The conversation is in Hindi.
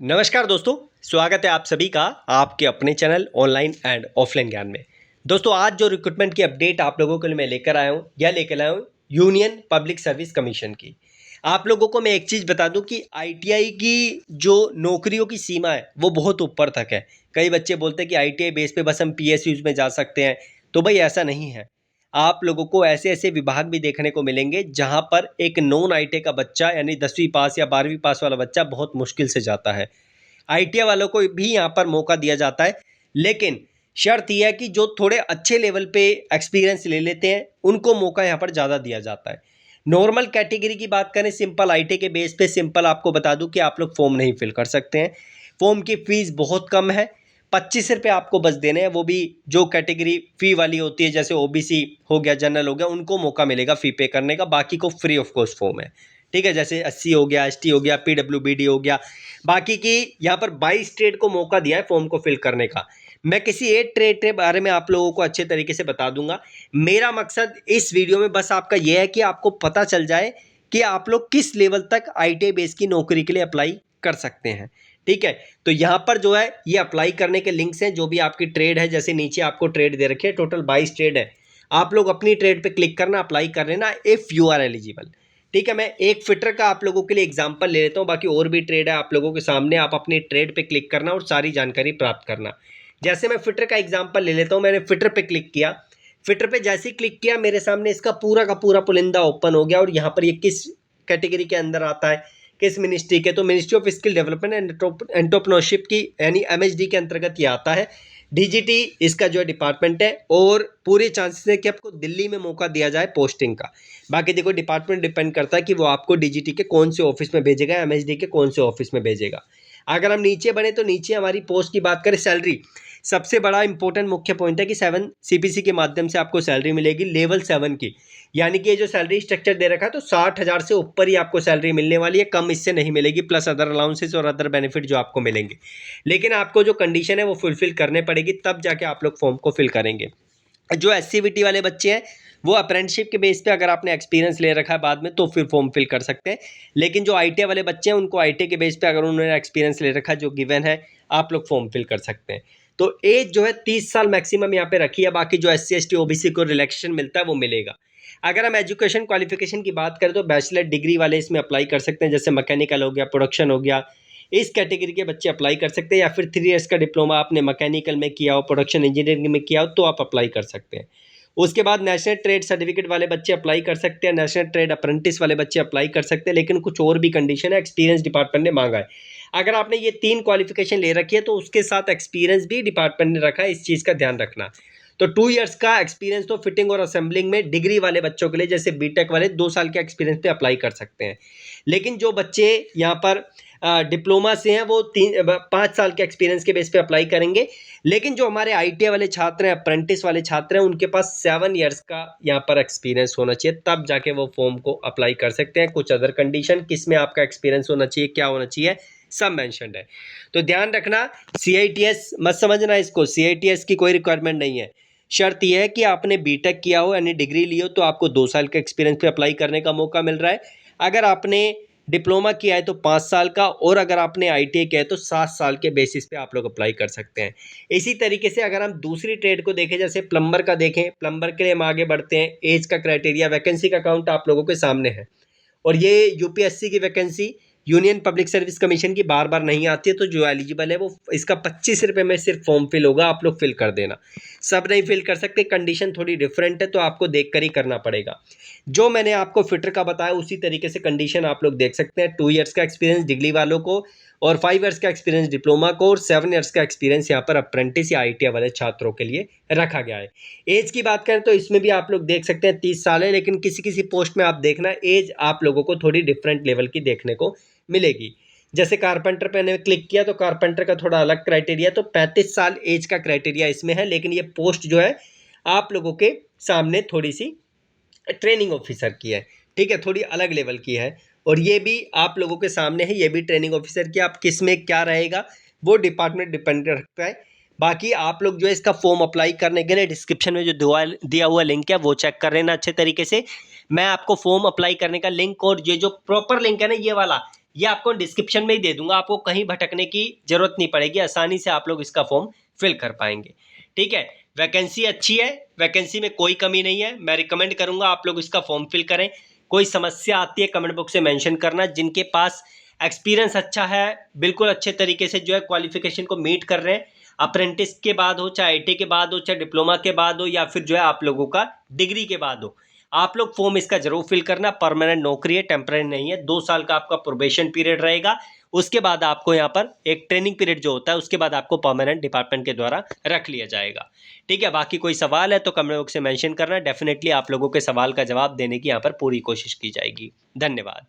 नमस्कार दोस्तों, स्वागत है आप सभी का आपके अपने चैनल ऑनलाइन एंड ऑफलाइन ज्ञान में। दोस्तों, आज जो रिक्रूटमेंट की अपडेट आप लोगों के लिए मैं लेकर आया हूँ, यह लेकर आया हूँ यूनियन पब्लिक सर्विस कमीशन की। आप लोगों को मैं एक चीज़ बता दूं कि आईटीआई की जो नौकरियों की सीमा है वो बहुत ऊपर तक है। कई बच्चे बोलते हैं कि आईटीआई बेस पे बस हम पीएसयूज में जा सकते हैं, तो भाई ऐसा नहीं है। आप लोगों को ऐसे ऐसे विभाग भी देखने को मिलेंगे जहां पर एक नॉन आईटीआई का बच्चा यानी 10वीं पास या 12वीं पास वाला बच्चा बहुत मुश्किल से जाता है। आईटीआई वालों को भी यहाँ पर मौका दिया जाता है, लेकिन शर्त यह है कि जो थोड़े अच्छे लेवल पे एक्सपीरियंस ले लेते हैं उनको मौका यहाँ पर ज़्यादा दिया जाता है। नॉर्मल कैटेगरी की बात करें, सिंपल आईटी के बेस पे सिंपल आपको बता दूं कि आप लोग फॉर्म नहीं फिल कर सकते हैं। फॉर्म की फीस बहुत कम है, 25 रुपये आपको बस देने हैं। वो भी जो कैटेगरी फ़ी वाली होती है, जैसे ओबीसी हो गया, जनरल हो गया, उनको मौका मिलेगा फ़ी पे करने का। बाकी को फ्री ऑफ कॉस्ट फॉर्म है, ठीक है। जैसे एससी हो गया, एसटी हो गया, पीडब्ल्यूबीडी हो गया, बाकी की यहाँ पर 22 ट्रेड को मौका दिया है फॉर्म को फिल करने का। मैं किसी एक ट्रेड के बारे में आप लोगों को अच्छे तरीके से बता दूंगा। मेरा मकसद इस वीडियो में बस आपका यह है कि आपको पता चल जाए कि आप लोग किस लेवल तक आईटीआई बेस की नौकरी के लिए अप्लाई कर सकते हैं, ठीक है। तो यहाँ पर जो है ये अप्लाई करने के लिंक्स हैं, जो भी आपकी ट्रेड है। जैसे नीचे आपको ट्रेड दे रखे हैं, टोटल 22 ट्रेड है। आप लोग अपनी ट्रेड पे क्लिक करना, अप्लाई कर लेना इफ़ यू आर एलिजिबल, ठीक है। मैं एक फिटर का आप लोगों के लिए एग्जांपल ले लेता हूँ, बाकी और भी ट्रेड है आप लोगों के सामने। आप अपनी ट्रेड पे क्लिक करना और सारी जानकारी प्राप्त करना। जैसे मैं फिटर का एग्जांपल ले लेता हूँ, मैंने फिटर पे क्लिक किया। फिटर पे जैसे ही क्लिक किया, मेरे सामने इसका पूरा का पूरा पुलिंदा ओपन हो गया। और यहाँ पर ये किस कैटेगरी के अंदर आता है, किस मिनिस्ट्री के, तो ministry of skill development and entrepreneurship की यानी एमएचडी के अंतर्गत ये आता है। डीजीटी इसका जो है डिपार्टमेंट है, और पूरे चांसेस है कि आपको दिल्ली में मौका दिया जाए पोस्टिंग का। बाकी देखो, डिपार्टमेंट डिपेंड करता है कि वो आपको डीजीटी के कौन से ऑफिस में भेजेगा, एमएचडी के कौन से ऑफिस में भेजेगा। अगर हम नीचे बने तो नीचे हमारी पोस्ट की बात करें, सैलरी सबसे बड़ा इंपॉर्टेंट मुख्य पॉइंट है कि 7 सीपीसी के माध्यम से आपको सैलरी मिलेगी लेवल 7 की। यानी कि ये जो सैलरी स्ट्रक्चर दे रखा है, तो 60,000 से ऊपर ही आपको सैलरी मिलने वाली है, कम इससे नहीं मिलेगी, प्लस अदर अलाउंसेस और अदर बेनिफिट जो आपको मिलेंगे। लेकिन आपको जो कंडीशन है वो फुलफिल करने पड़ेगी, तब जाके आप लोग फॉर्म को फिल करेंगे। जो एससीवीटी वाले बच्चे हैं वो अप्रेंटिसशिप के बेस पे, अगर आपने एक्सपीरियंस ले रखा है बाद में, तो फिर फॉर्म फिल कर सकते हैं। लेकिन जो आईटीआई वाले बच्चे हैं उनको आईटीआई के बेस पे, अगर उन्होंने एक्सपीरियंस ले रखा है जो गिवन है, आप लोग फॉर्म फिल कर सकते हैं। तो एज जो है 30 साल मैक्सिमम यहाँ पे रखी है। बाकी जो एससी एसटी ओबीसी को रिलैक्सेशन मिलता है वो मिलेगा। अगर हम एजुकेशन क्वालिफिकेशन की बात करें तो बैचलर डिग्री वाले इसमें अप्लाई कर सकते हैं। जैसे मैकेनिकल हो गया, प्रोडक्शन हो गया, इस कैटेगरी के बच्चे अप्लाई कर सकते हैं। या फिर 3 इयर्स का डिप्लोमा आपने मैकेनिकल में किया हो, प्रोडक्शन इंजीनियरिंग में किया हो, तो आप अप्लाई कर सकते हैं। उसके बाद नेशनल ट्रेड सर्टिफिकेट वाले बच्चे अप्लाई कर सकते हैं, नेशनल ट्रेड अप्रेंटिस वाले बच्चे अप्लाई कर सकते हैं। लेकिन कुछ और भी कंडीशन है, एक्सपीरियंस डिपार्टमेंट ने मांगा है। अगर आपने ये 3 क्वालिफिकेशन ले रखी है तो उसके साथ एक्सपीरियंस भी डिपार्टमेंट ने रखा है, इस चीज़ का ध्यान रखना। तो 2 इयर्स का एक्सपीरियंस तो फिटिंग और असेंबलिंग में डिग्री वाले बच्चों के लिए, जैसे बीटेक वाले 2 साल के एक्सपीरियंस पे अप्लाई कर सकते हैं। लेकिन जो बच्चे यहाँ पर डिप्लोमा से हैं वो 5 साल के एक्सपीरियंस के बेस पे अप्लाई करेंगे। लेकिन जो हमारे आईटीआई वाले छात्र हैं, अप्रेंटिस वाले छात्र हैं, उनके पास 7 इयर्स का यहाँ पर एक्सपीरियंस होना चाहिए, तब जाके वो फॉर्म को अप्लाई कर सकते हैं। कुछ अदर कंडीशन, किसमें आपका एक्सपीरियंस होना चाहिए, क्या होना चाहिए, सब मेंशन्ड है। तो ध्यान रखना, सीआईटीएस मत समझना इसको, सीआईटीएस की कोई रिक्वायरमेंट नहीं है। शर्त यह है कि आपने बीटेक किया हो यानी डिग्री ली हो, तो आपको 2 साल के एक्सपीरियंस पे अप्लाई करने का मौका मिल रहा है। अगर आपने डिप्लोमा किया है तो 5 साल का, और अगर आपने आईटीआई किया है तो 7 साल के बेसिस पे आप लोग अप्लाई कर सकते हैं। इसी तरीके से अगर हम दूसरी ट्रेड को देखें, जैसे प्लम्बर का देखें, प्लम्बर के लिए हम आगे बढ़ते हैं। एज का क्राइटेरिया, वैकेंसी का काउंट आप लोगों के सामने है। और ये यूपीएससी की vacancy, union public service commission की बार बार नहीं आती है। तो जो एलिजिबल है वो इसका 25 रुपये में सिर्फ फॉर्म फिल होगा, आप लोग फिल कर देना। सब नहीं फिल कर सकते, कंडीशन थोड़ी डिफरेंट है, तो आपको देख कर ही करना पड़ेगा। जो मैंने आपको फिटर का बताया उसी तरीके से कंडीशन आप लोग देख सकते हैं। 2 इयर्स का एक्सपीरियंस डिग्री वालों को, और 5 इयर्स का एक्सपीरियंस डिप्लोमा को, और 7 इयर्स का एक्सपीरियंस यहाँ पर अप्रेंटिस या आईटीआई वाले छात्रों के लिए रखा गया है। एज की बात करें तो इसमें भी आप लोग देख सकते हैं 30 साल है। लेकिन किसी किसी पोस्ट में आप देखना, एज आप लोगों को थोड़ी डिफरेंट लेवल की देखने को मिलेगी। जैसे कारपेंटर पे मैंने क्लिक किया तो कारपेंटर का थोड़ा अलग क्राइटेरिया, तो 35 साल एज का क्राइटेरिया इसमें है। लेकिन ये पोस्ट जो है आप लोगों के सामने थोड़ी सी ट्रेनिंग ऑफिसर की है, ठीक है, थोड़ी अलग लेवल की है। और ये भी आप लोगों के सामने है, ये भी ट्रेनिंग ऑफिसर की। आप किस में क्या रहेगा वो डिपार्टमेंट डिपेंड रखता है। बाकी आप लोग जो है इसका फॉर्म अप्लाई करने के लिए डिस्क्रिप्शन में जो दिया हुआ लिंक है वो चेक कर लेना अच्छे तरीके से। मैं आपको फॉर्म अप्लाई करने का लिंक, और ये जो प्रॉपर लिंक है ना, ये वाला, ये आपको डिस्क्रिप्शन में ही दे दूंगा, आपको कहीं भटकने की जरूरत नहीं पड़ेगी, आसानी से आप लोग इसका फॉर्म फिल कर पाएंगे। ठीक है, वैकेंसी अच्छी है, वैकेंसी में कोई कमी नहीं है। मैं रिकमेंड करूंगा आप लोग इसका फॉर्म फिल करें। कोई समस्या आती है कमेंट बॉक्स में मेंशन करना। जिनके पास एक्सपीरियंस अच्छा है, बिल्कुल अच्छे तरीके से जो है क्वालिफिकेशन को मीट कर रहे हैं, अप्रेंटिस के बाद हो, चाहे आईटी के बाद हो, चाहे डिप्लोमा के बाद हो, या फिर जो है आप लोगों का डिग्री के बाद हो, आप लोग फॉर्म इसका जरूर फिल करना। परमानेंट नौकरी है, टेम्पररी नहीं है। 2 साल का आपका प्रोबेशन पीरियड रहेगा। उसके बाद आपको यहाँ पर एक ट्रेनिंग पीरियड जो होता है, उसके बाद आपको परमानेंट डिपार्टमेंट के द्वारा रख लिया जाएगा। ठीक है, बाकी कोई सवाल है तो कमेंट बॉक्स में मेंशन करना। डेफिनेटली आप लोगों के सवाल का जवाब देने की यहाँ पर पूरी कोशिश की जाएगी। धन्यवाद।